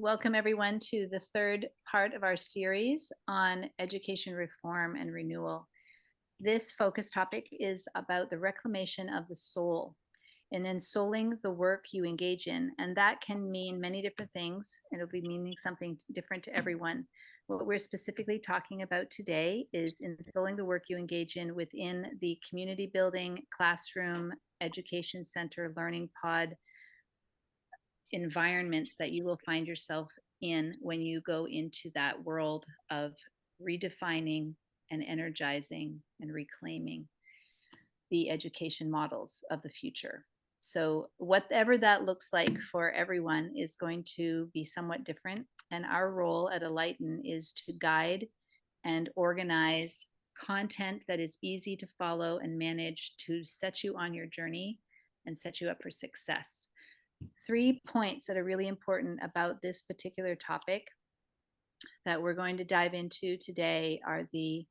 Welcome everyone to the third part of our series on education reform and renewal. This focus topic is about the reclamation of the soul and ensouling the work you engage in. And that can mean many different things. It'll be meaning something different to everyone. What we're specifically talking about today is ensouling the work you engage in within the community building, classroom, education center, learning pod environments that you will find yourself in when you go into that world of redefining and energizing and reclaiming the education models of the future. So, whatever that looks like for everyone is going to be somewhat different. And our role at Alighten is to guide and organize content that is easy to follow and manage to set you on your journey and set you up for success. 3 points that are really important about this particular topic that we're going to dive into today are the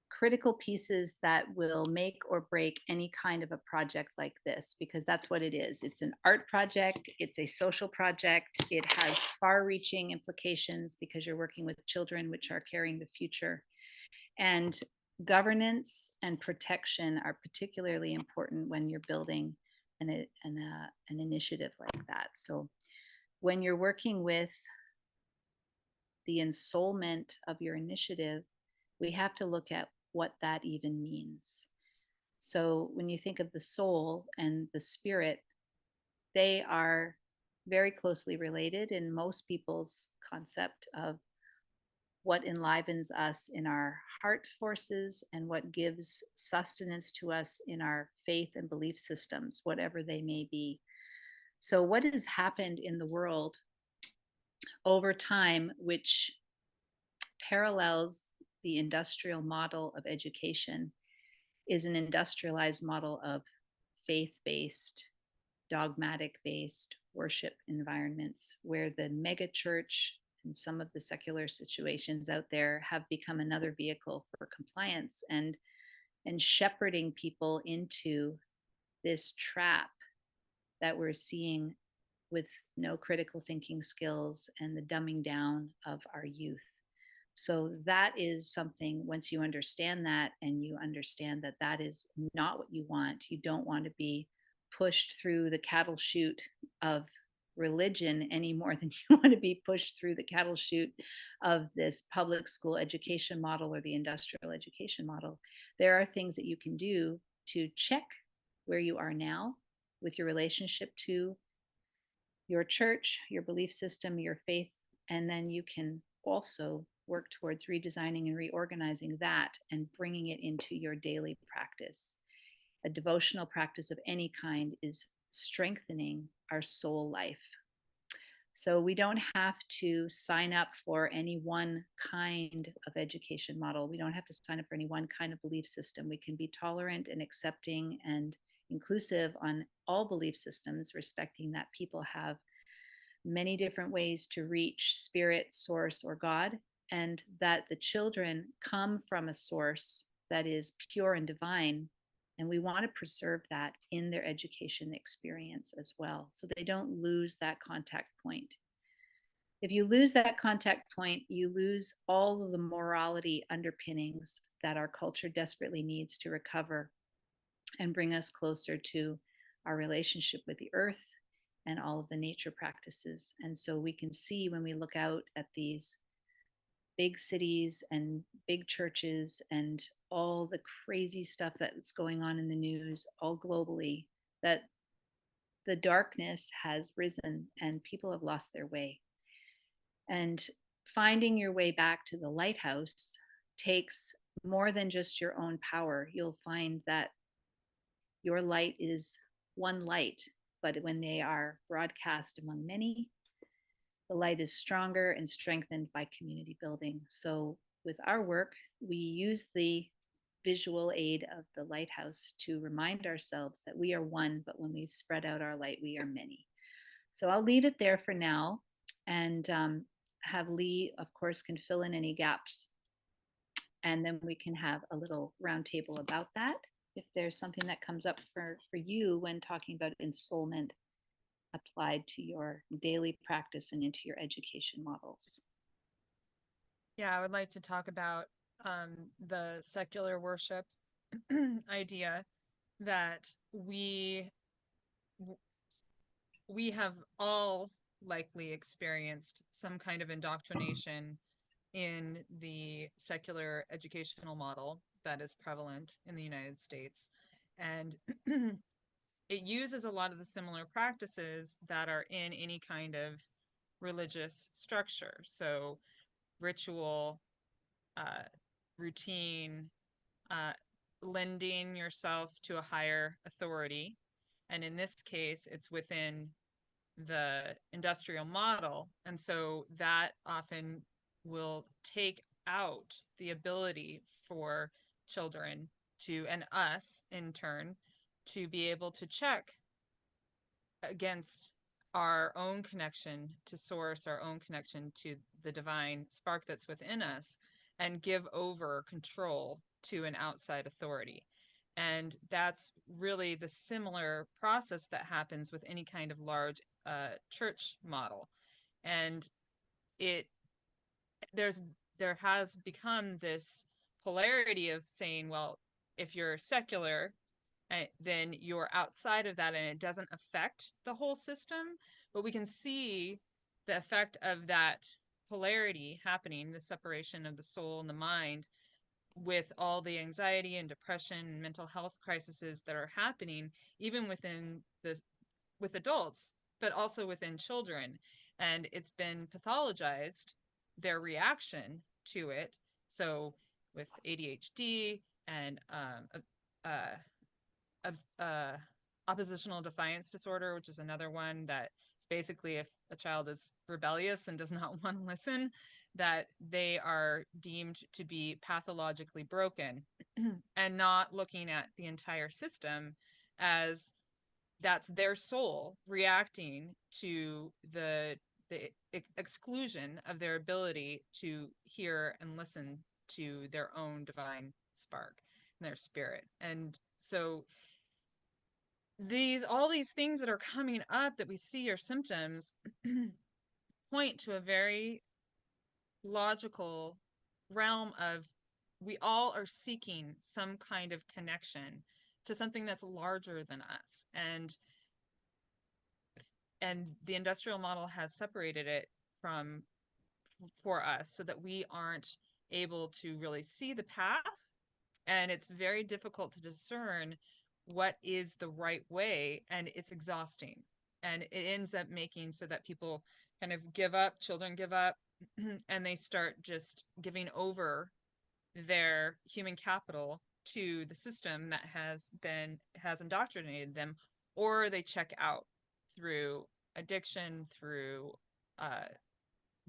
critical pieces that will make or break any kind of a project like this, because that's what it is. It's an art project, it's a social project, it has far reaching implications because you're working with children, which are carrying the future. And governance and protection are particularly important when you're building an initiative like that. So when you're working with the ensoulment of your initiative, we have to look at what that even means. So when you think of the soul and the spirit, they are very closely related in most people's concept of what enlivens us in our heart forces and what gives sustenance to us in our faith and belief systems, whatever they may be. So, what has happened in the world over time, which parallels the industrial model of education, is an industrialized model of faith based, dogmatic based worship environments where the mega church and some of the secular situations out there have become another vehicle for compliance and shepherding people into this trap that we're seeing with no critical thinking skills and the dumbing down of our youth. So that is something, once you understand that and you understand that that is not what you want, you don't want to be pushed through the cattle chute of religion any more than you want to be pushed through the cattle chute of this public school education model or the industrial education model. There are things that you can do to check where you are now with your relationship to your church, your belief system, your faith, and then you can also work towards redesigning and reorganizing that and bringing it into your daily practice. A devotional practice of any kind is strengthening our soul life. So we don't have to sign up for any one kind of education model. We don't have to sign up for any one kind of belief system. We can be tolerant and accepting and inclusive on all belief systems, respecting that people have many different ways to reach spirit, source, or God, and that the children come from a source that is pure and divine. And we want to preserve that in their education experience as well, so they don't lose that contact point. If you lose that contact point, you lose all of the morality underpinnings that our culture desperately needs to recover and bring us closer to our relationship with the earth and all of the nature practices. And so we can see when we look out at these big cities and big churches and all the crazy stuff that's going on in the news, all globally, that the darkness has risen and people have lost their way. And finding your way back to the lighthouse takes more than just your own power. You'll find that your light is one light, but when they are broadcast among many, the light is stronger and strengthened by community building. So, with our work, we use the visual aid of the lighthouse to remind ourselves that we are one, but when we spread out our light, we are many. So, I'll leave it there for now and have Lee, of course, can fill in any gaps. And then we can have a little roundtable about that if there's something that comes up for you when talking about ensoulment applied to your daily practice and into your education models? Yeah, I would like to talk about the secular worship idea that we have all likely experienced some kind of indoctrination in the secular educational model that is prevalent in the United States. And it uses a lot of the similar practices that are in any kind of religious structure. So, ritual, uh, routine, uh, lending yourself to a higher authority. And in this case, it's within the industrial model. And so that often will take out the ability for children to, and us in turn, to be able to check against our own connection to source, our own connection to the divine spark that's within us, and give over control to an outside authority. And that's really the similar process that happens with any kind of large church model. And it there's there has become this polarity of saying, well, if you're secular, then you're outside of that and it doesn't affect the whole system. But we can see the effect of that polarity happening, the separation of the soul and the mind, with all the anxiety and depression and mental health crises that are happening, even within with adults, but also within children. And it's been pathologized, their reaction to it. So with ADHD and uh, oppositional defiance disorder, which is another one that it's basically if a child is rebellious and does not want to listen, that they are deemed to be pathologically broken and not looking at the entire system as that's their soul reacting to the exclusion of their ability to hear and listen to their own divine spark and their spirit. And so all these things that are coming up that we see are symptoms point to a very logical realm of we all are seeking some kind of connection to something that's larger than us. And the industrial model has separated it from for us so that we aren't able to really see the path, and it's very difficult to discern what is the right way, and it's exhausting, and it ends up making so that people kind of give up, children give up, and they start just giving over their human capital to the system that has indoctrinated them, or they check out through addiction, through uh,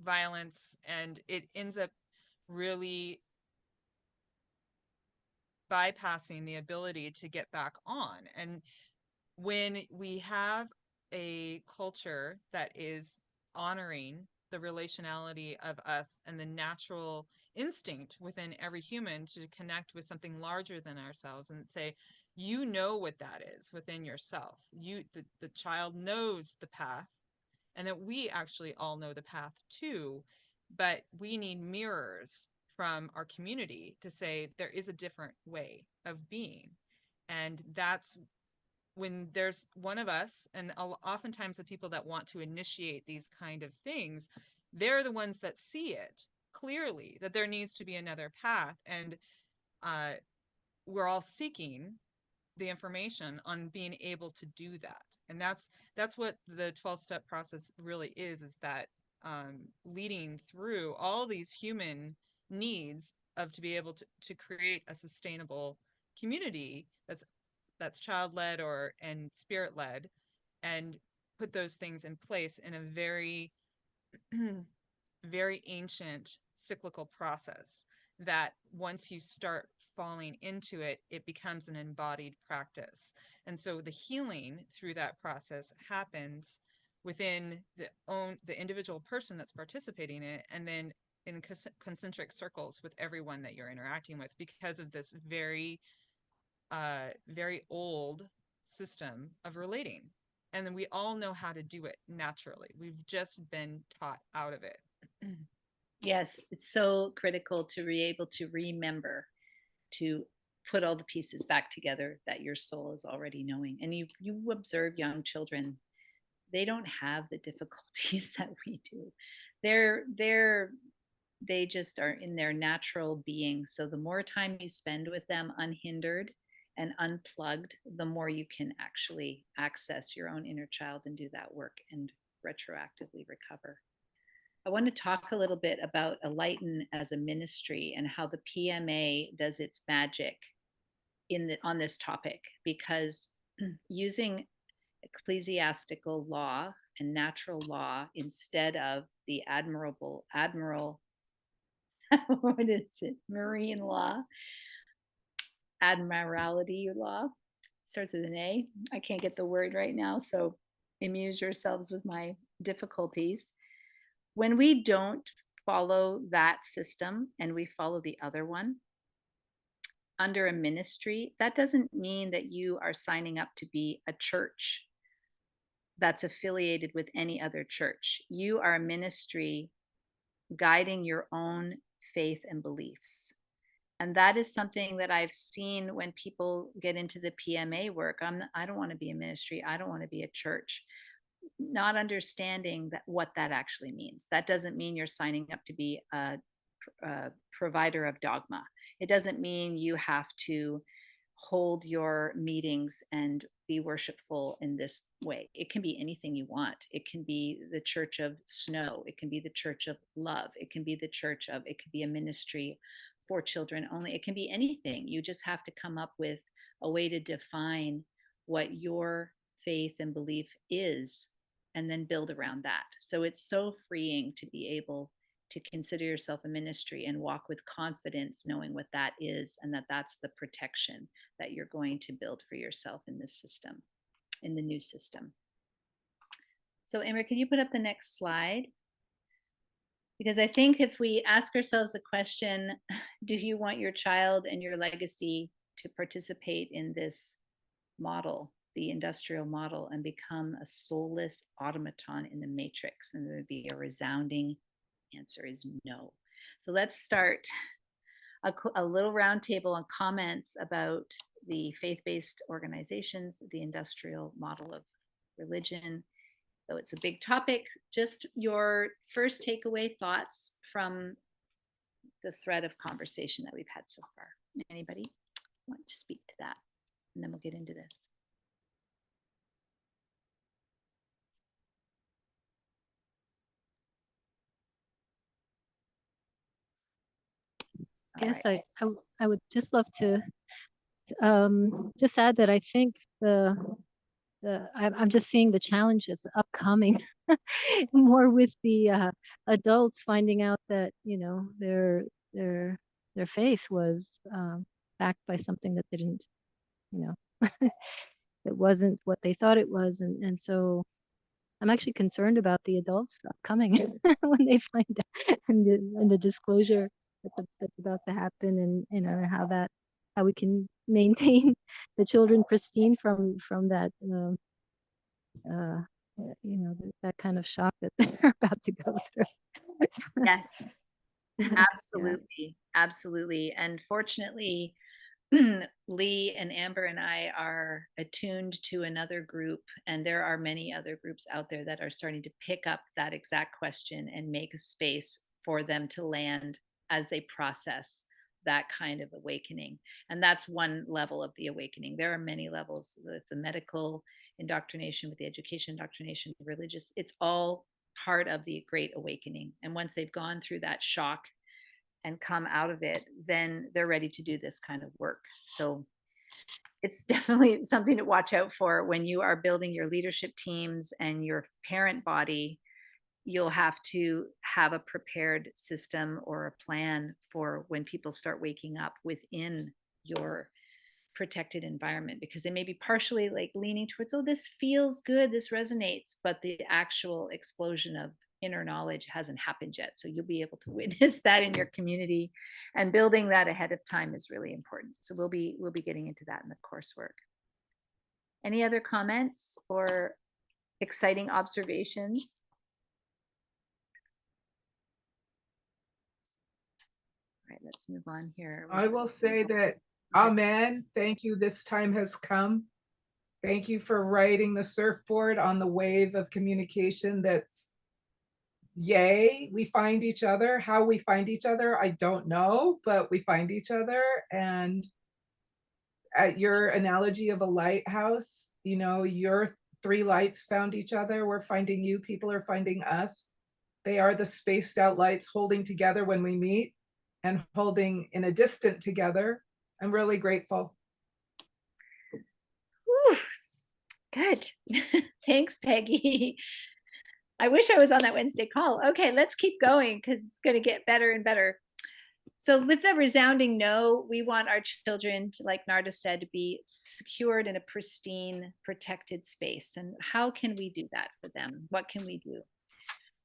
violence, and it ends up really bypassing the ability to get back on. And when we have a culture that is honoring the relationality of us and the natural instinct within every human to connect with something larger than ourselves and say, you know what that is within yourself. The child knows the path, and that we actually all know the path too, but we need mirrors from our community to say there is a different way of being. And that's when there's one of us, and oftentimes the people that want to initiate these kind of things, they're the ones that see it clearly that there needs to be another path. And uh, we're all seeking the information on being able to do that. And that's what the 12-step process really is that leading through all these human needs of to be able to create a sustainable community that's child-led or and spirit-led, and put those things in place in a very very ancient cyclical process that once you start falling into it, it becomes an embodied practice. And so the healing through that process happens within the individual person that's participating in it, and then in concentric circles with everyone that you're interacting with, because of this very very old system of relating. And then we all know how to do it naturally. We've just been taught out of it. Yes, it's so critical to be able to remember to put all the pieces back together that your soul is already knowing. And you observe young children, they don't have the difficulties that we do. They're they just are in their natural being. So the more time you spend with them unhindered and unplugged, the more you can actually access your own inner child and do that work and retroactively recover. I want to talk a little bit about Enlighten as a ministry and how the PMA does its magic on this topic, because using ecclesiastical law and natural law instead of the admiral what is it, marine law, admiralty law, starts with an A. I can't get the word right now, so amuse yourselves with my difficulties. When we don't follow that system and we follow the other one under a ministry, that doesn't mean that you are signing up to be a church that's affiliated with any other church. You are a ministry guiding your own faith and beliefs. And that is something that I've seen when people get into the PMA work. I don't want to be a ministry. I don't want to be a church. Not understanding that what that actually means. That doesn't mean you're signing up to be a provider of dogma. It doesn't mean you have to hold your meetings and be worshipful in this way. It can be anything you want. It can be the church of snow. It can be the church of love. It can be the church of, it could be a ministry for children only. It can be anything. You just have to come up with a way to define what your faith and belief is and then build around that. So it's so freeing to be able to consider yourself a ministry and walk with confidence, knowing what that is and that that's the protection that you're going to build for yourself in this system, in the new system. So, Amber, can you put up the next slide? Because I think if we ask ourselves the question, do you want your child and your legacy to participate in this model, the industrial model, and become a soulless automaton in the matrix? And there would be a resounding answer is no. So let's start a little roundtable on comments about the faith-based organizations, the industrial model of religion. Though it's a big topic, just your first takeaway thoughts from the thread of conversation that we've had so far. Anybody want to speak to that? And then we'll get into this. Yes, I would just love to just add that I think I'm just seeing the challenge that's upcoming more with the adults finding out that their their faith was backed by something that didn't, you know, it wasn't what they thought it was, and so I'm actually concerned about the adults upcoming when they find out and the disclosure that's about to happen, and how we can maintain the children pristine from that uh, that kind of shock that they're about to go through. Yes, Yeah. absolutely. Absolutely. And fortunately, Lee and Amber and I are attuned to another group, and there are many other groups out there that are starting to pick up that exact question and make a space for them to land as they process that kind of awakening. And that's one level of the awakening. There are many levels with the medical indoctrination, with the education indoctrination, religious, it's all part of the great awakening. And once they've gone through that shock and come out of it, then they're ready to do this kind of work. So it's definitely something to watch out for when you are building your leadership teams and your parent body. You'll have to have a prepared system or a plan for when people start waking up within your protected environment, because they may be partially like leaning towards, oh, this feels good, this resonates, but the actual explosion of inner knowledge hasn't happened yet. So you'll be able to witness that in your community, and building that ahead of time is really important. So we'll be getting into that in the coursework. Any other comments or exciting observations? All right, let's move on here. I will say that, amen. Thank you. This time has come. Thank you for riding the surfboard on the wave of communication that's yay. We find each other. How we find each other, I don't know, but we find each other. And at your analogy of a lighthouse, you know, your three lights found each other. We're finding you. People are finding us. They are the spaced out lights holding together when we meet and holding in a distant together. I'm really grateful. Whew, good. Thanks, Peggy. I wish I was on that Wednesday call. Okay, let's keep going because it's going to get better and better. So with the resounding no, we want our children, to, like Narda said, to be secured in a pristine, protected space. And how can we do that for them? What can we do?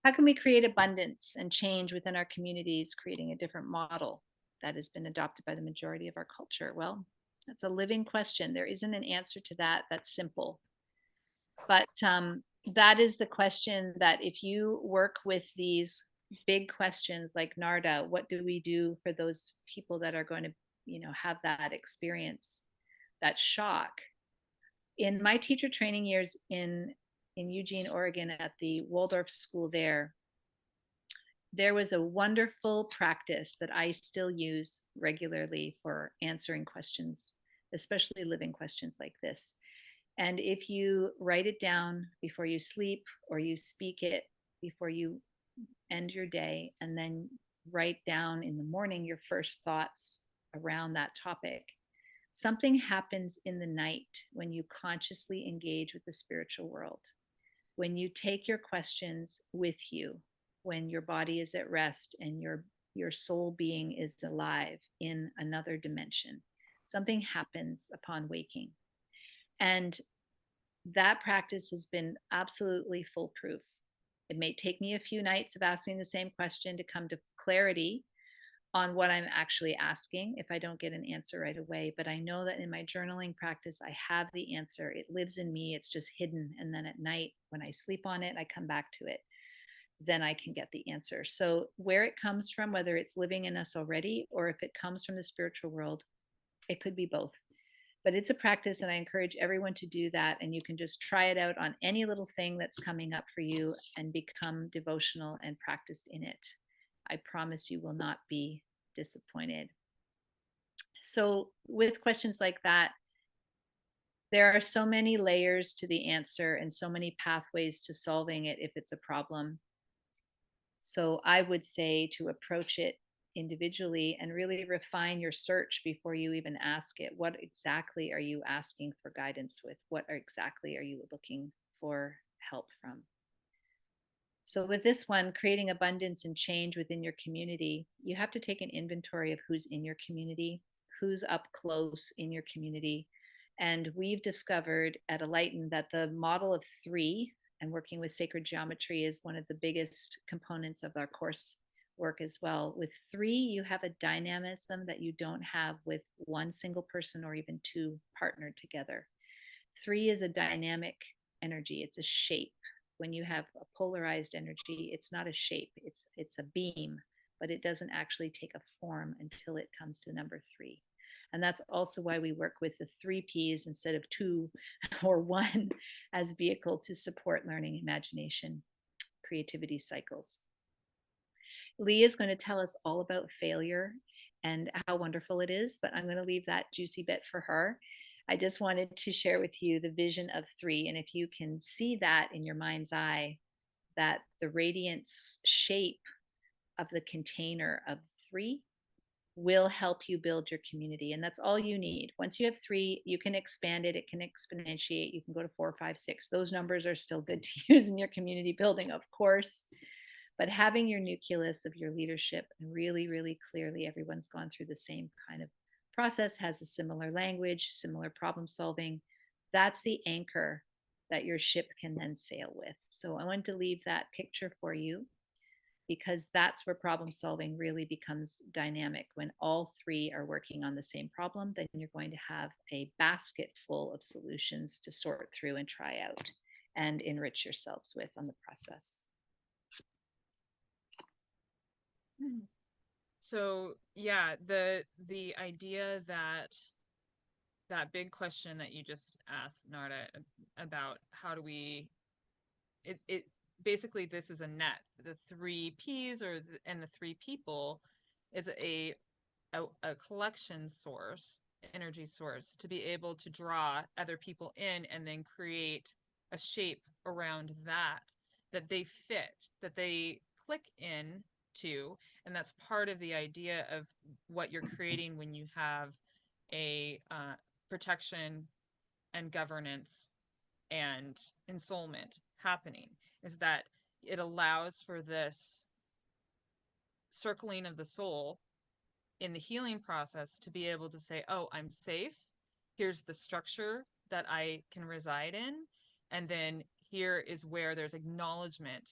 How can we create abundance and change within our communities, creating a different model that has been adopted by the majority of our culture? Well, that's a living question. There isn't an answer to that that's simple. But that is the question that if you work with these big questions like Narda, what do we do for those people that are going to, have that experience, that shock? In my teacher training years in Eugene, Oregon, at the Waldorf School there was a wonderful practice that I still use regularly for answering questions, especially living questions like this. And if you write it down before you sleep or you speak it before you end your day, and then write down in the morning your first thoughts around that topic, something happens in the night when you consciously engage with the spiritual world. When you take your questions with you, when your body is at rest and your soul being is alive in another dimension, something happens upon waking. And that practice has been absolutely foolproof. It may take me a few nights of asking the same question to come to clarity on what I'm actually asking if I don't get an answer right away. But I know that in my journaling practice, I have the answer. It lives in me, it's just hidden. And then at night, when I sleep on it, I come back to it. Then I can get the answer. So, where it comes from, whether it's living in us already or if it comes from the spiritual world, it could be both. But it's a practice, and I encourage everyone to do that. And you can just try it out on any little thing that's coming up for you and become devotional and practiced in it. I promise you will not be disappointed. So, with questions like that, there are so many layers to the answer and so many pathways to solving it if it's a problem. So, I would say to approach it individually and really refine your search before you even ask it. What exactly are you asking for guidance with? What exactly are you looking for help from? So, with this one, creating abundance and change within your community, you have to take an inventory of who's in your community, who's up close in your community. And we've discovered at Alighten that the model of three and working with sacred geometry is one of the biggest components of our course work as well. With three, you have a dynamism that you don't have with one single person or even two partnered together. Three is a dynamic energy, it's a shape. When you have a polarized energy, it's not a shape, it's a beam, but it doesn't actually take a form until it comes to number three. And that's also why we work with the three P's instead of two or one as vehicle to support learning, imagination, creativity cycles. Lee is going to tell us all about failure and how wonderful it is, but I'm going to leave that juicy bit for her. I just wanted to share with you the vision of three. And if you can see that in your mind's eye, that the radiance shape of the container of three will help you build your community. And that's all you need. Once you have three, you can expand it, it can exponentiate, you can go to 4, 5, 6. Those numbers are still good to use in your community building, of course. But having your nucleus of your leadership and really, really clearly, everyone's gone through the same kind of process, has a similar language, similar problem solving. That's the anchor that your ship can then sail with. So I want to leave that picture for you because that's where problem solving really becomes dynamic. When all three are working on the same problem, then you're going to have a basket full of solutions to sort through and try out. and enrich yourselves with on the process. So yeah, the idea that that big question that you just asked, Narda, about how do we it basically this is a net. The three P's and the three people is a collection source, energy source, to be able to draw other people in and then create a shape around that they fit, that they click in to. And that's part of the idea of what you're creating when you have a protection and governance and ensoulment happening, is that it allows for this circling of the soul in the healing process to be able to say, oh, I'm safe. Here's the structure that I can reside in. And then here is where there's acknowledgement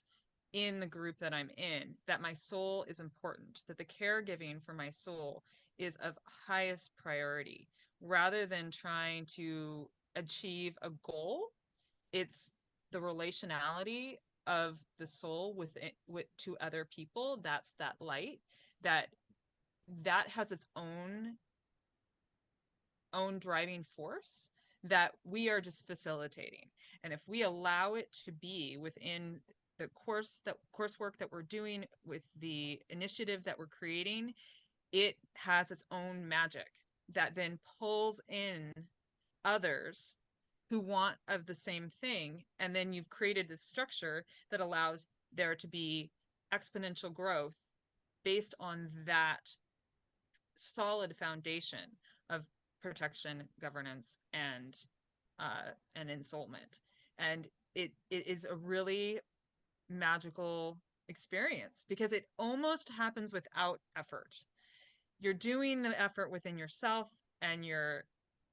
in the group that I'm in, that my soul is important, that the caregiving for my soul is of highest priority. Rather than trying to achieve a goal, it's the relationality of the soul with to other people. That's that light that has its own driving force that we are just facilitating. And if we allow it to be within the coursework that we're doing, with the initiative that we're creating, it has its own magic that then pulls in others who want of the same thing. And then you've created this structure that allows there to be exponential growth based on that solid foundation of protection, governance, and ensoulment. And it is a really magical experience because it almost happens without effort. You're doing the effort within yourself, and you're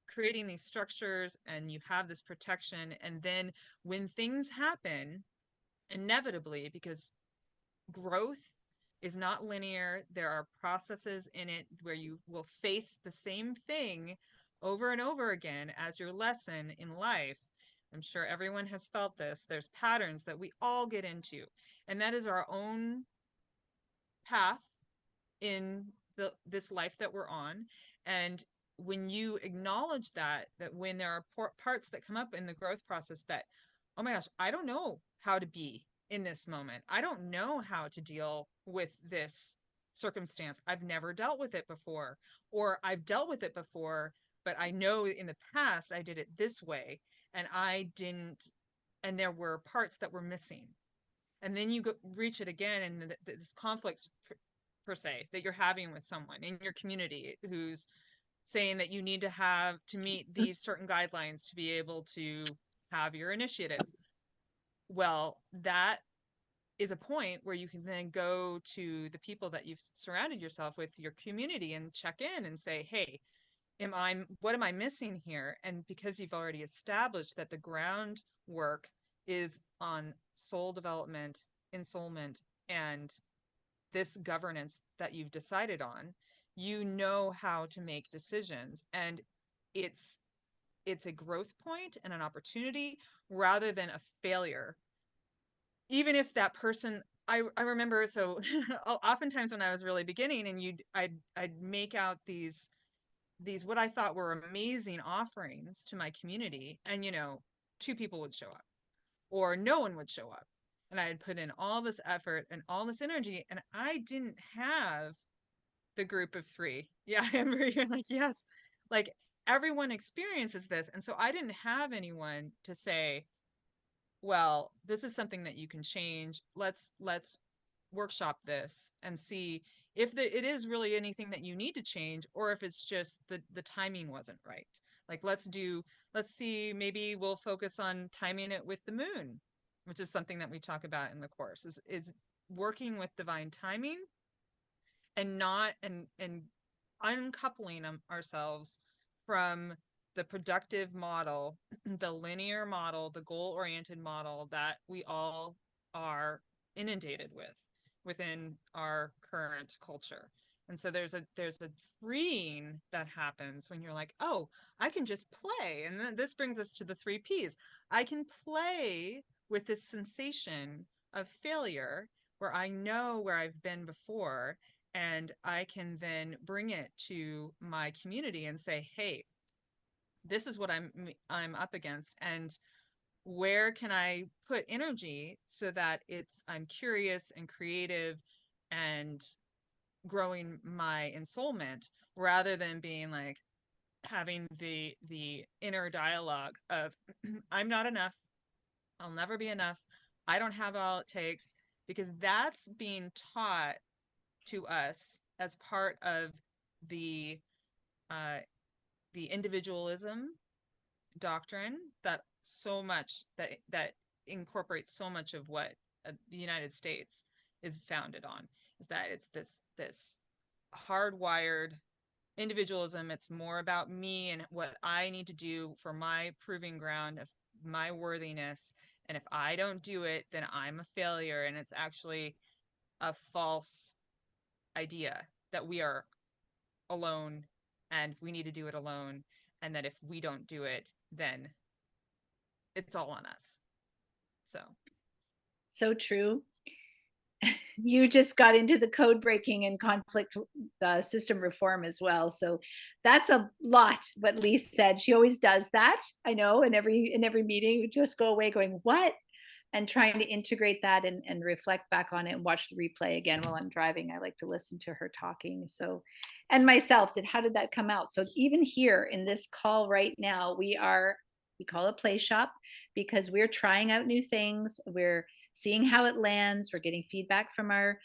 creating these structures, and you have this protection. And then when things happen, inevitably, because growth is not linear, there are processes in it where you will face the same thing over and over again as your lesson in life. I'm sure everyone has felt this. There's patterns that we all get into, and that is our own path in this life that we're on. And when you acknowledge that when there are parts that come up in the growth process that, oh my gosh, I don't know how to be in this moment. I don't know how to deal with this circumstance. I've never dealt with it before, or I've dealt with it before, but I know in the past I did it this way and I didn't, and there were parts that were missing. And then you reach it again, and this conflict per se that you're having with someone in your community who's saying that you need to meet these certain guidelines to be able to have your initiative. Well, that is a point where you can then go to the people that you've surrounded yourself with, your community, and check in and say, hey, what am I missing here? And because you've already established that the groundwork is on soul development, ensoulment, and this governance that you've decided on, you know how to make decisions. And it's a growth point and an opportunity rather than a failure. Even if that person, I remember, so oftentimes when I was really beginning, and I'd make out these what I thought were amazing offerings to my community, and two people would show up or no one would show up. And I had put in all this effort and all this energy, and I didn't have the group of three. Yeah, I remember you're like, yes, like everyone experiences this. And so I didn't have anyone to say, well, this is something that you can change. Let's workshop this and see if it is really anything that you need to change, or if it's just the timing wasn't right. Like, let's see, maybe we'll focus on timing it with the moon, which is something that we talk about in the course, is working with divine timing and not and uncoupling ourselves from the productive model, the linear model, the goal-oriented model that we all are inundated with within our current culture. And so there's a freeing that happens when you're like, oh, I can just play. And then this brings us to the three Ps. I can play with this sensation of failure where I know where I've been before, and I can then bring it to my community and say, hey, this is what I'm up against, and where can I put energy so that I'm curious and creative and growing my ensoulment, rather than being like having the inner dialogue of I'm not enough, I'll never be enough, I don't have all it takes, because that's being taught to us as part of the uh the individualism doctrine that incorporates so much of what the United States is founded on, is that it's this hardwired individualism. It's more about me and what I need to do for my proving ground of my worthiness, and if I don't do it, then I'm a failure. And it's actually a false idea that we are alone and we need to do it alone, and that if we don't do it, then it's all on us. So true. You just got into the code breaking and conflict system reform as well. So that's a lot what Lee said. She always does that. I know in every meeting, we just go away going, what? And trying to integrate that and reflect back on it and watch the replay again while I'm driving. I like to listen to her talking. So, and myself, how did that come out? So even here in this call right now, we call it play shop because we're trying out new things. We're seeing how it lands. We're getting feedback from our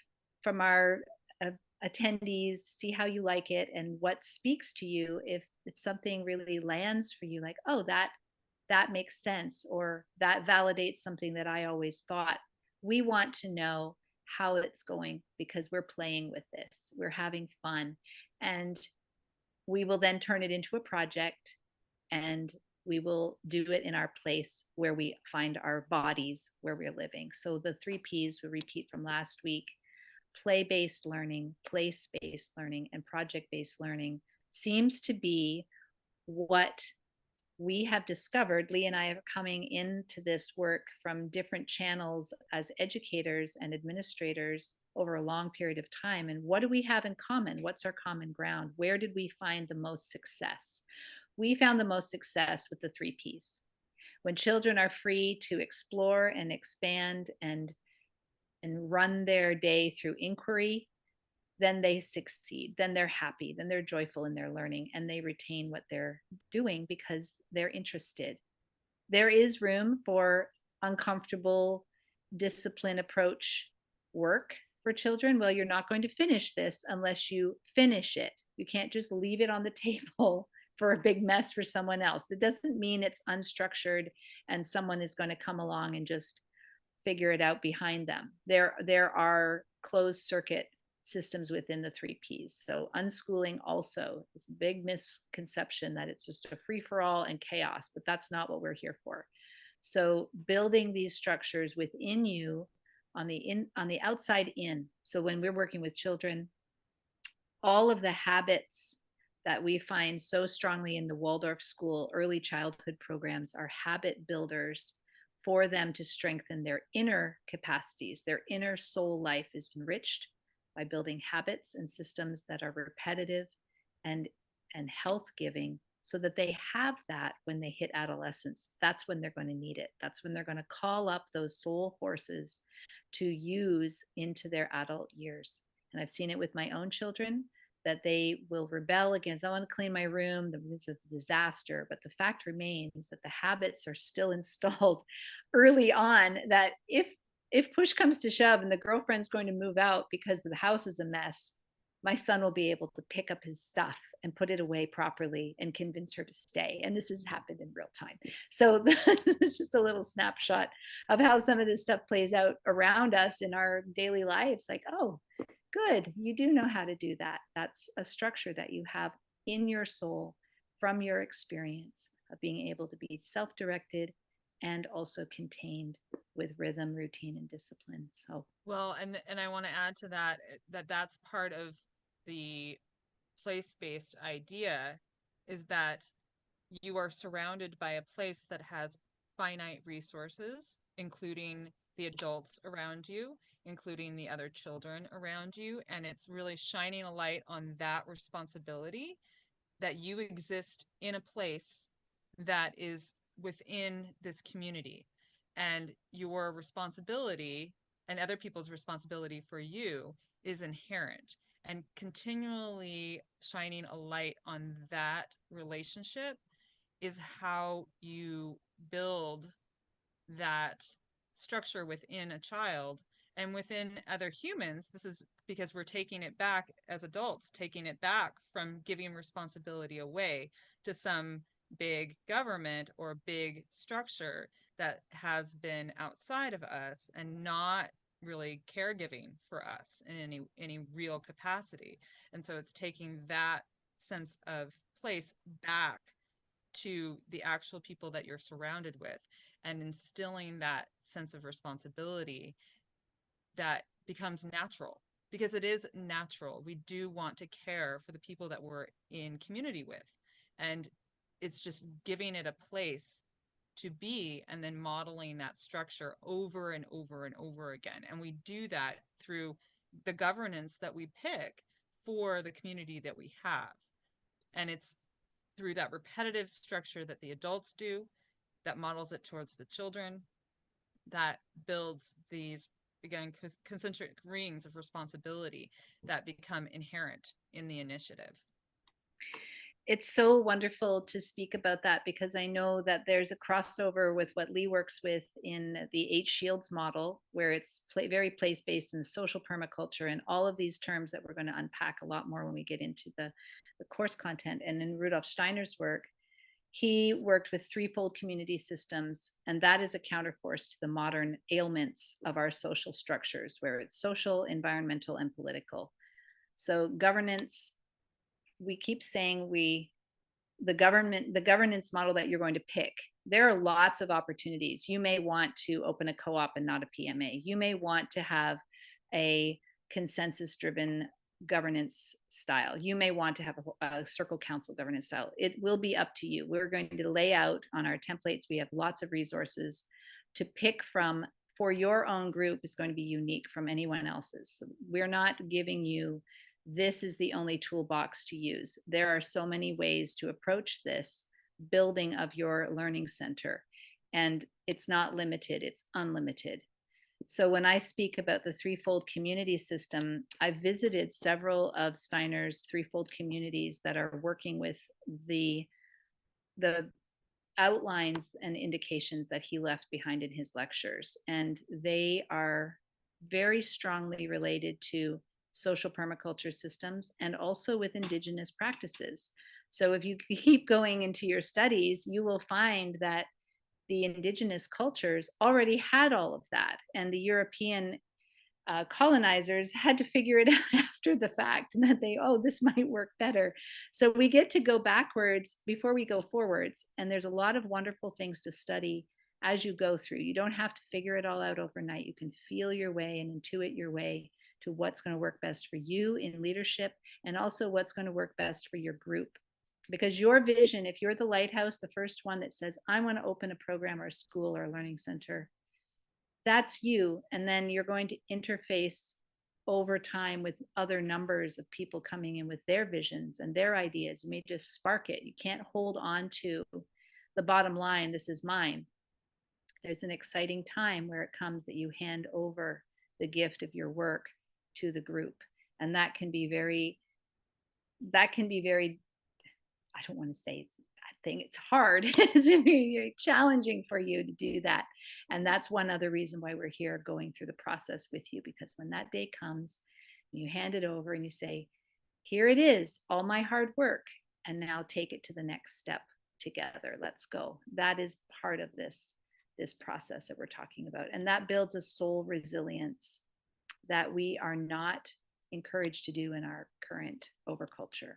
uh, attendees, see how you like it and what speaks to you. If it's something really lands for you, like, oh, that makes sense, or that validates something that I always thought. We want to know how it's going because we're playing with this. We're having fun. And we will then turn it into a project, and we will do it in our place where we find our bodies where we're living. So the 3 Ps we repeat from last week: play-based learning, place-based learning, and project-based learning seems to be what we have discovered. Lee and I are coming into this work from different channels as educators and administrators over a long period of time. And what do we have in common? What's our common ground? Where did we find the most success? We found the most success with the 3 Ps. When children are free to explore and expand and run their day through inquiry, then they succeed, then they're happy, then they're joyful in their learning, and they retain what they're doing because they're interested. There is room for uncomfortable discipline approach work for children. Well, you're not going to finish this unless you finish it. You can't just leave it on the table for a big mess for someone else. It doesn't mean it's unstructured and someone is going to come along and just figure it out behind them. There are closed circuit systems within the 3 Ps. So unschooling also is a big misconception that it's just a free for all and chaos, but that's not what we're here for. So building these structures within you on the outside in. So when we're working with children, all of the habits that we find so strongly in the Waldorf School early childhood programs are habit builders for them to strengthen their inner capacities. Their inner soul life is enriched by building habits and systems that are repetitive and health giving, so that they have that when they hit adolescence. That's when they're going to need it. That's when they're going to call up those soul forces to use into their adult years. And I've seen it with my own children, that they will rebel against, I want to clean my room, it's a disaster. But the fact remains that the habits are still installed early on, that if push comes to shove and the girlfriend's going to move out because the house is a mess, my son will be able to pick up his stuff and put it away properly and convince her to stay. And this has happened in real time. So it's just a little snapshot of how some of this stuff plays out around us in our daily lives. Like, oh, good, you do know how to do that. That's a structure that you have in your soul from your experience of being able to be self-directed and also contained with rhythm, routine, and discipline. So well, and I want to add to that that's part of the place-based idea, is that you are surrounded by a place that has finite resources, including the adults around you, including the other children around you. And it's really shining a light on that responsibility, that you exist in a place that is within this community, and your responsibility and other people's responsibility for you is inherent. And continually shining a light on that relationship is how you build that structure within a child and within other humans. This is because we're taking it back as adults, taking it back from giving responsibility away to some big government or big structure that has been outside of us and not really caregiving for us in any real capacity. And so it's taking that sense of place back to the actual people that you're surrounded with and instilling that sense of responsibility that becomes natural, because it is natural. We do want to care for the people that we're in community with, and it's just giving it a place to be and then modeling that structure over and over and over again. And we do that through the governance that we pick for the community that we have. And it's through that repetitive structure that the adults do, that models it towards the children, that builds these, again, concentric rings of responsibility that become inherent in the initiative. It's so wonderful to speak about that, because I know that there's a crossover with what Lee works with in the 8 Shields model, where it's very place-based and social permaculture and all of these terms that we're going to unpack a lot more when we get into the course content. And in Rudolf Steiner's work, he worked with threefold community systems, and that is a counterforce to the modern ailments of our social structures, where it's social, environmental, and political. So governance, we keep saying the governance model that you're going to pick, there are lots of opportunities. You may want to open a co-op and not a PMA. You may want to have a consensus driven governance style. You may want to have a circle council governance style. It will be up to you. We're going to lay out on our templates. We have lots of resources to pick from for your own group. Is going to be unique from anyone else's. So we're not giving you, this is the only toolbox to use. There are so many ways to approach this building of your learning center, and it's not limited, it's unlimited. So when I speak about the threefold community system, I've visited several of Steiner's threefold communities that are working with the outlines and indications that he left behind in his lectures, and they are very strongly related to social permaculture systems and also with indigenous practices. So if you keep going into your studies, you will find that the indigenous cultures already had all of that, and the European colonizers had to figure it out after the fact, and that this might work better. So we get to go backwards before we go forwards, and there's a lot of wonderful things to study as you go through. You don't have to figure it all out overnight. You can feel your way and intuit your way to what's going to work best for you in leadership, and also what's going to work best for your group. Because your vision, if you're the lighthouse, the first one that says, I want to open a program or a school or a learning center, that's you. And then you're going to interface over time with other numbers of people coming in with their visions and their ideas. You may just spark it. You can't hold on to the bottom line, this is mine. There's an exciting time where it comes that you hand over the gift of your work to the group. And that can be very, I don't want to say it's a bad thing, it's hard. It's very challenging for you to do that. And that's one other reason why we're here going through the process with you, because when that day comes, you hand it over and you say, here it is, all my hard work, and now take it to the next step together. Let's go. That is part of this process that we're talking about. And that builds a soul resilience that we are not encouraged to do in our current overculture.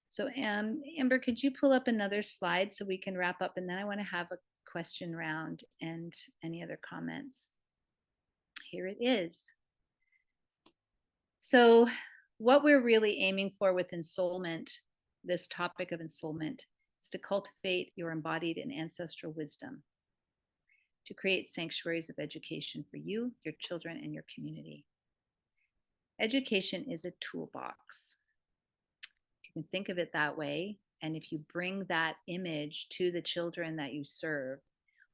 So Amber, could you pull up another slide so we can wrap up? And then I want to have a question round and any other comments. Here it is. So what we're really aiming for with ensoulment, this topic of ensoulment, is to cultivate your embodied and ancestral wisdom. to create sanctuaries of education for you, your children, and your community. Education is a toolbox. You can think of it that way. And if you bring that image to the children that you serve,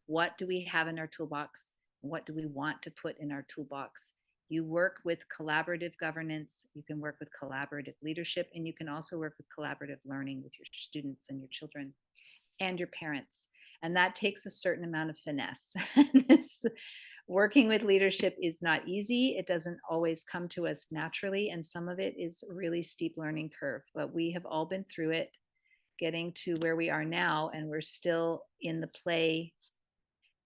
what do we have in our toolbox? What do we want to put in our toolbox? You work with collaborative governance, you can work with collaborative leadership, and you can also work with collaborative learning with your students and your children and your parents. And that takes a certain amount of finesse. Working with leadership is not easy. It doesn't always come to us naturally. And some of it is a really steep learning curve, but we have all been through it, getting to where we are now. And we're still in the play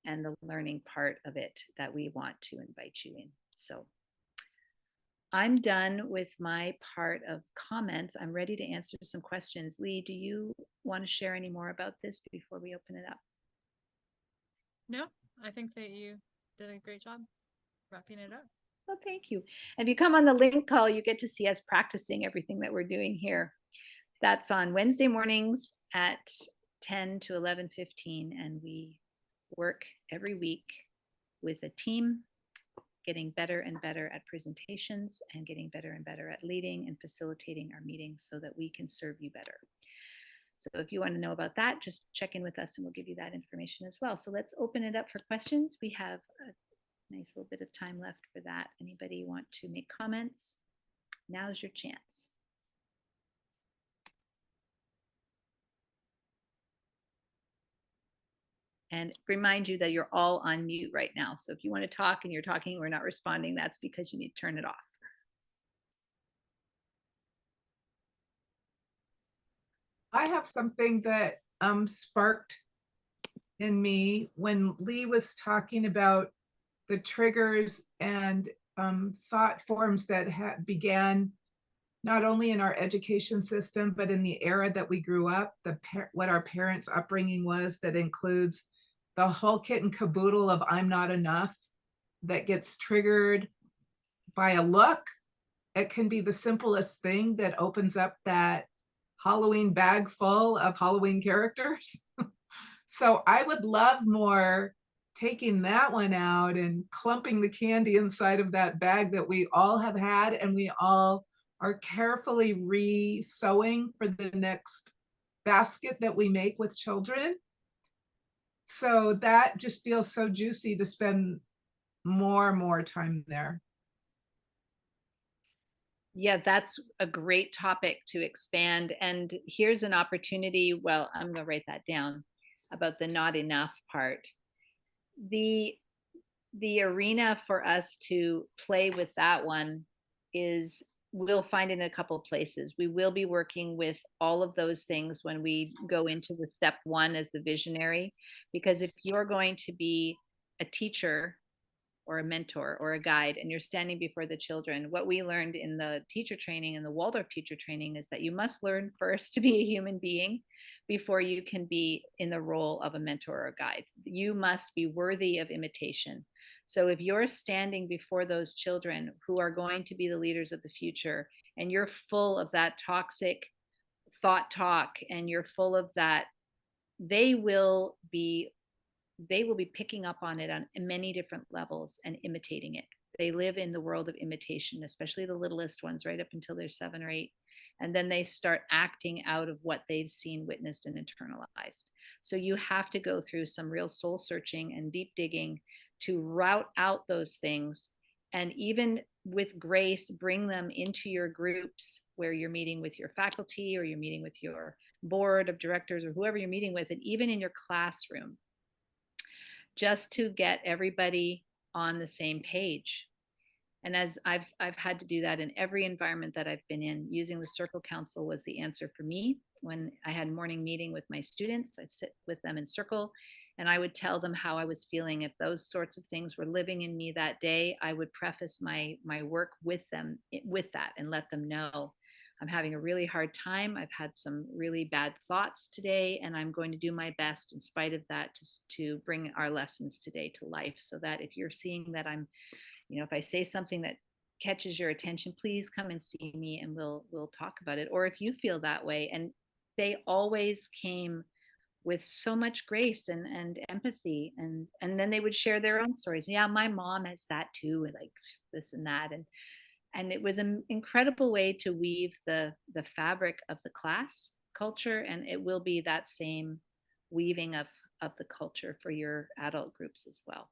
and the learning part of it that we want to invite you in. So I'm done with my part of comments. I'm ready to answer some questions. Lee, do you want to share any more about this before we open it up? No, I think that you did a great job wrapping it up. Well, thank you. If you come on the link call, you get to see us practicing everything that we're doing here. That's on Wednesday mornings at 10 to 11:15, and we work every week with a team, getting better and better at presentations and getting better and better at leading and facilitating our meetings so that we can serve you better. So if you want to know about that, just check in with us and we'll give you that information as well. So let's open it up for questions. We have a nice little bit of time left for that. Anybody want to make comments? Now's your chance. And remind you that you're all on mute right now. So if you want to talk and you're talking, we're not responding, that's because you need to turn it off. I have something that sparked in me when Lee was talking about the triggers and thought forms that began not only in our education system, but in the era that we grew up, what our parents' upbringing was, that includes the whole kit and caboodle of I'm not enough, that gets triggered by a look. It can be the simplest thing that opens up that Halloween bag full of Halloween characters. So I would love more taking that one out and clumping the candy inside of that bag that we all have had and we all are carefully re-sewing for the next basket that we make with children. So that just feels so juicy to spend more time there. Yeah, that's a great topic to expand. And here's an opportunity. Well, I'm going to write that down about the not enough part. The arena for us to play with that one is we'll find in a couple places. We will be working with all of those things when we go into the step one as the visionary, because if you're going to be a teacher or a mentor or a guide and you're standing before the children, what we learned in the teacher training and the Waldorf teacher training is that you must learn first to be a human being before you can be in the role of a mentor or a guide. You must be worthy of imitation. So if you're standing before those children who are going to be the leaders of the future and you're full of that toxic thought talk and you're full of that, they will be picking up on it on many different levels and imitating it. They live in the world of imitation, especially the littlest ones, right up until they're 7 or 8. And then they start acting out of what they've seen, witnessed, and internalized. So you have to go through some real soul searching and deep digging to route out those things. And even with grace, bring them into your groups where you're meeting with your faculty or you're meeting with your board of directors or whoever you're meeting with, and even in your classroom, just to get everybody on the same page. And as I've had to do that in every environment that I've been in, using the Circle Council was the answer for me. When I had morning meeting with my students, I'd sit with them in circle and I would tell them how I was feeling. If those sorts of things were living in me that day, I would preface my work with them with that and let them know I'm having a really hard time. I've had some really bad thoughts today, and I'm going to do my best in spite of that to bring our lessons today to life, so that if you're seeing that I'm, if I say something that catches your attention, please come and see me and we'll talk about it. Or if you feel that way. And they always came with so much grace and empathy, and then they would share their own stories. Yeah, my mom has that too, like this and that, and it was an incredible way to weave the fabric of the class culture, and it will be that same weaving of the culture for your adult groups as well.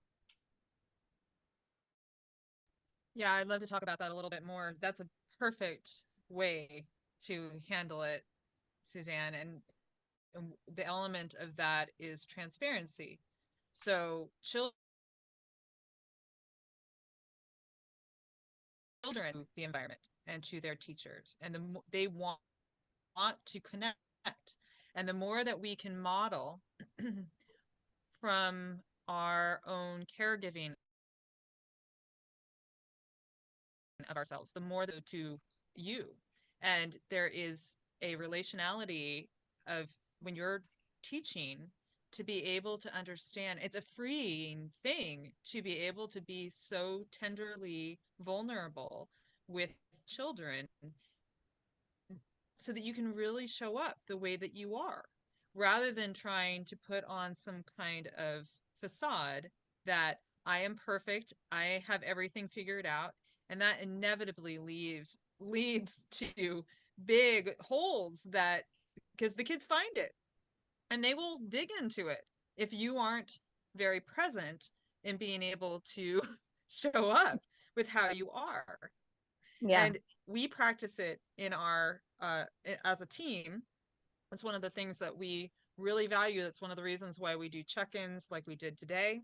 Yeah, I'd love to talk about that a little bit more. That's a perfect way to handle it, Suzanne. And the element of that is transparency. So children, the environment and to their teachers, and they want to connect. And the more that we can model from our own caregiving of ourselves, the more to you. And there is a relationality of when you're teaching to be able to understand. It's a freeing thing to be able to be so tenderly vulnerable with children so that you can really show up the way that you are, rather than trying to put on some kind of facade that I am perfect, I have everything figured out, and that inevitably leads to big holes, that because the kids find it and they will dig into it if you aren't very present in being able to show up with how you are. Yeah. And we practice it in our as a team. It's one of the things that we really value. That's one of the reasons why we do check-ins like we did today,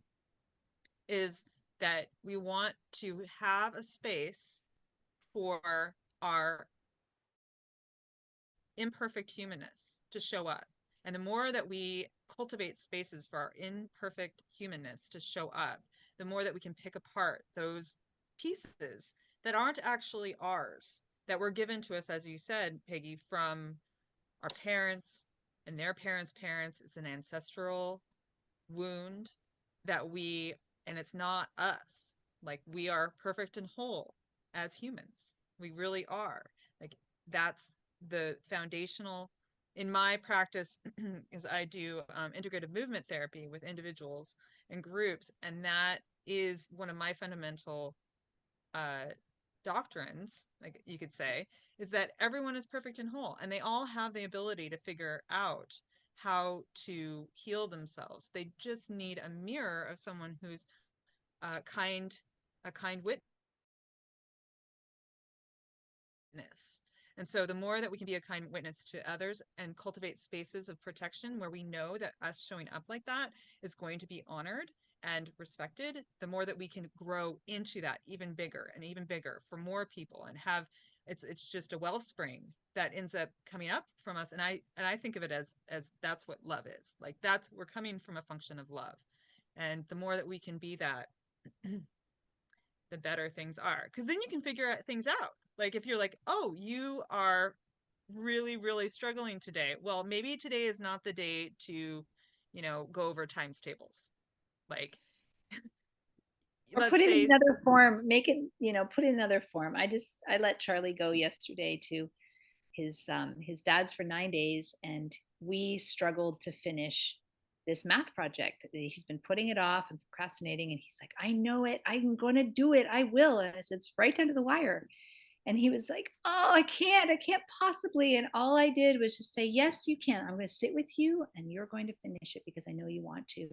is that we want to have a space for our imperfect humanness to show up. And the more that we cultivate spaces for our imperfect humanness to show up, the more that we can pick apart those pieces that aren't actually ours, that were given to us, as you said, Peggy, from our parents and their parents' parents. It's an ancestral wound that and it's not us. Like, we are perfect and whole as humans. We really are. Like, that's the foundational. In my practice is I do integrative movement therapy with individuals and groups, and that is one of my fundamental doctrines, like you could say, is that everyone is perfect and whole, and they all have the ability to figure out how to heal themselves. They just need a mirror of someone who's a kind witness. And so the more that we can be a kind witness to others and cultivate spaces of protection where we know that us showing up like that is going to be honored and respected, the more that we can grow into that even bigger and even bigger for more people, and have it's just a wellspring that ends up coming up from us. And I think of it as that's what love is. Like, we're coming from a function of love. And the more that we can be that, the better things are. Because then you can figure things out. Like, if you're like, oh, you are really, really struggling today. Well, maybe today is not the day to, go over times tables. Like, Or let's put it in say, another form, make it, put it in another form. I let Charlie go yesterday to his dad's for 9 days, and we struggled to finish this math project. He's been putting it off and procrastinating, and he's like, I know it, I'm going to do it, I will. And I said, it's right down to the wire. And he was like, oh, I can't possibly. And all I did was just say, yes, you can. I'm going to sit with you and you're going to finish it because I know you want to.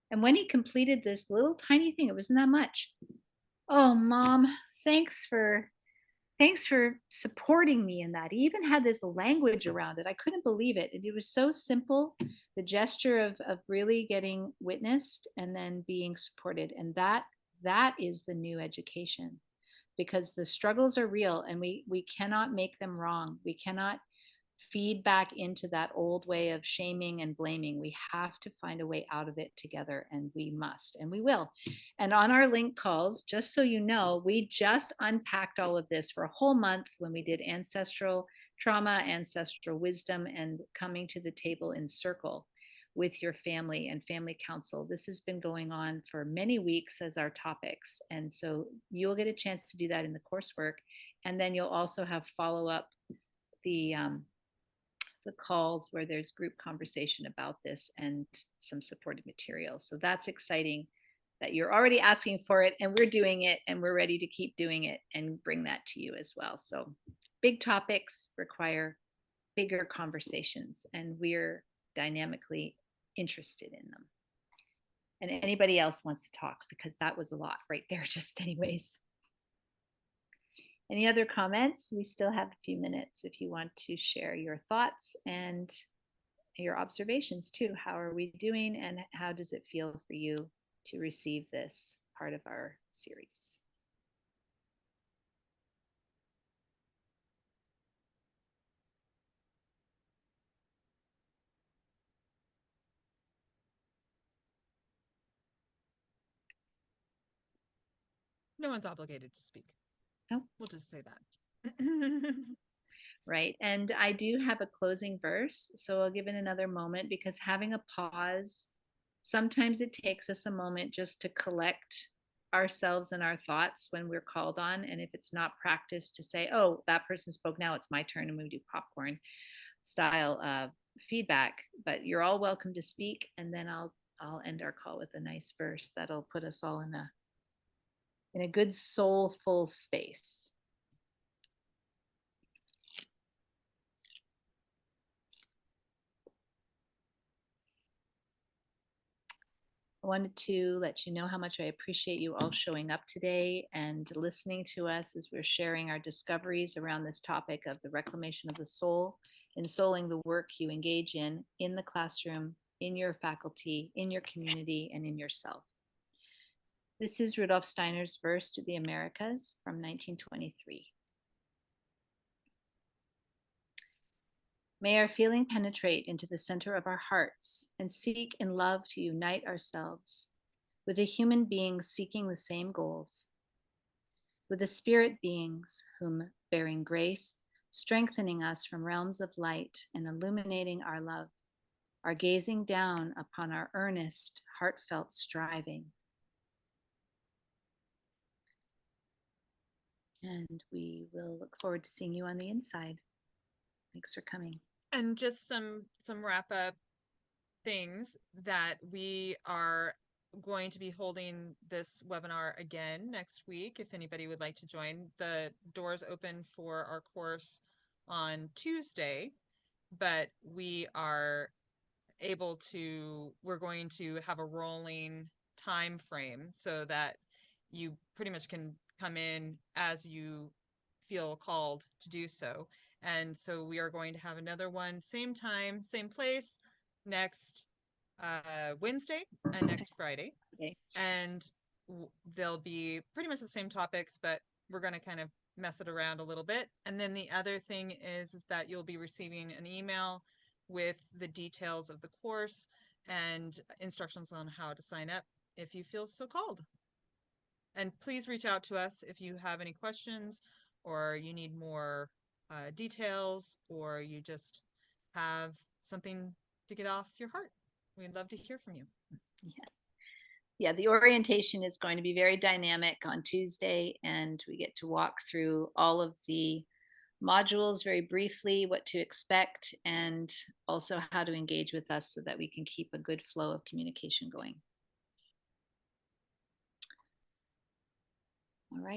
And when he completed this little tiny thing, it wasn't that much. Oh, mom, thanks for supporting me in that. He even had this language around it. I couldn't believe it. It was so simple, the gesture of really getting witnessed and then being supported. And that is the new education, because the struggles are real and we cannot make them wrong. We cannot feed back into that old way of shaming and blaming. We have to find a way out of it together, and we must, and we will. And on our link calls, just so you know, we just unpacked all of this for a whole month when we did ancestral trauma, ancestral wisdom, and coming to the table in circle with your family and family council. This has been going on for many weeks as our topics. And so you'll get a chance to do that in the coursework. And then you'll also have follow up the the calls where there's group conversation about this and some supported material. So that's exciting that you're already asking for it and we're doing it and we're ready to keep doing it and bring that to you as well. So big topics require bigger conversations and we're dynamically interested in them. And anybody else wants to talk, because that was a lot right there, just anyways. Any other comments? We still have a few minutes if you want to share your thoughts and your observations too. How are we doing and how does it feel for you to receive this part of our series? No one's obligated to speak. No. We'll just say that. Right. And I do have a closing verse, so I'll give it another moment, because having a pause, sometimes it takes us a moment just to collect ourselves and our thoughts when we're called on. And if it's not practiced to say, oh, that person spoke, now it's my turn, and we do popcorn style feedback. But you're all welcome to speak, and then I'll end our call with a nice verse that'll put us all in a good soulful space. I wanted to let you know how much I appreciate you all showing up today and listening to us as we're sharing our discoveries around this topic of the reclamation of the soul, ensouling the work you engage in the classroom, in your faculty, in your community, and in yourself. This is Rudolf Steiner's verse to the Americas from 1923. May our feeling penetrate into the center of our hearts and seek in love to unite ourselves with the human beings seeking the same goals, with the spirit beings whom, bearing grace, strengthening us from realms of light and illuminating our love, are gazing down upon our earnest, heartfelt striving. And we will look forward to seeing you on the inside. Thanks for coming. And just some wrap up things that we are going to be holding this webinar again next week. If anybody would like to join, the doors open for our course on Tuesday, but we're going to have a rolling time frame so that you pretty much can come in as you feel called to do so. And so we are going to have another one, same time, same place, next Wednesday and next Friday. Okay. And they'll be pretty much the same topics, but we're going to kind of mess it around a little bit. And then the other thing is that you'll be receiving an email with the details of the course and instructions on how to sign up if you feel so called. And please reach out to us if you have any questions or you need more details, or you just have something to get off your heart. We'd love to hear from you. Yeah, the orientation is going to be very dynamic on Tuesday, and we get to walk through all of the modules very briefly, what to expect, and also how to engage with us so that we can keep a good flow of communication going. All right.